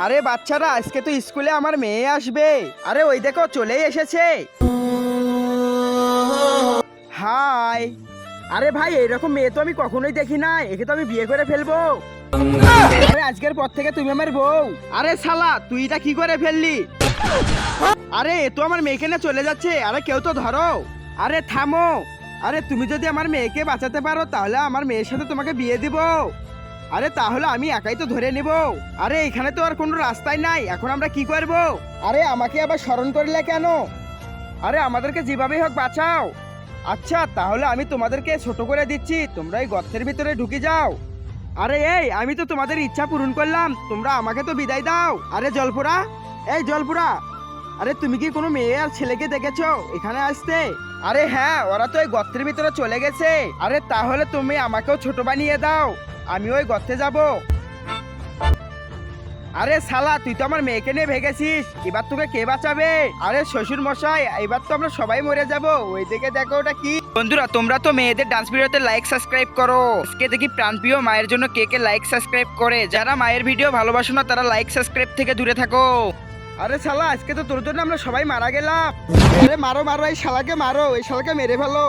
আরে বাচ্চারা, আজকে তো স্কুলে আমার মেয়ে আসবে। আরে ওই দেখো চলেই এসেছে। হাই। আরে ভাই, এইরকম মেয়ে তো আমি কখনোই দেখি না, একে তো আমি বিয়ে করে ফেলবো। আরে আজকের পর থেকে তুমি আমার বউ। আরে শালা, তুই এটা কি করে ফেললি? আরে এ তো আমার মেয়েকে নিয়ে চলে যাচ্ছে। আরে কেউ তো ধরো। আরে থামো। আরে তুমি যদি আমার মেয়েকে বাঁচাতে পারো তাহলে আমার মেয়ের সাথে তোমাকে বিয়ে দিব। আরে তাহলে আমি একাই তো ধরে নিব। আরে এখানে তো আর কোনো রাস্তাই নাই, এখন আমরা কি করব? আরে আমাকে আবার স্মরণ করলে কেন? আরে আমাদেরকে যেভাবেই হোক বাঁচাও। আচ্ছা তাহলে আমি তোমাদেরকে ছোট করে দিচ্ছি, তোমরা এই গর্তের ভিতরে ঢুকে যাও। আরে এই, আমি তো তোমাদের ইচ্ছা পূরণ করলাম, তোমরা আমাকে তো বিদায় দাও। আরে জলপুরা, এই জলপুরা, আরে তুমি কি কোনো মেয়ে আর ছেলেকে দেখেছো এখানে আসতে? আরে হ্যাঁ, ওরা তো এই গর্তের ভিতরে চলে গেছে। আরে তাহলে তুমি আমাকেও ছোট বানিয়ে দাও, আমি ওই গর্তে যাব। আরে শালা, তুই তো আমার মেয়েকে নিয়ে ভেগেছিস, এবার তোকে কে বাঁচাবে? আরে শ্বশুর মশাই, এবার তো আমরা সবাই মরে যাব। ওই দিকে দেখো ওটা কি। বন্ধুরা, তোমরা তো মেয়েদের ডান্স ভিডিওতে লাইক সাবস্ক্রাইব করো। আজকে দেখি প্রাণপ্রিয় মায়ের জন্য কে কে লাইক সাবস্ক্রাইব করে। যারা মায়ের ভিডিও ভালোবাসো না তারা লাইক সাবস্ক্রাইব থেকে দূরে থাকো। আরে শালা, আজকে তো তোর জন্য আমরা সবাই মারা গেলাম। আরে মারো মারো, এই শালাকে মারো, এই শালাকে মেরে ফেলো।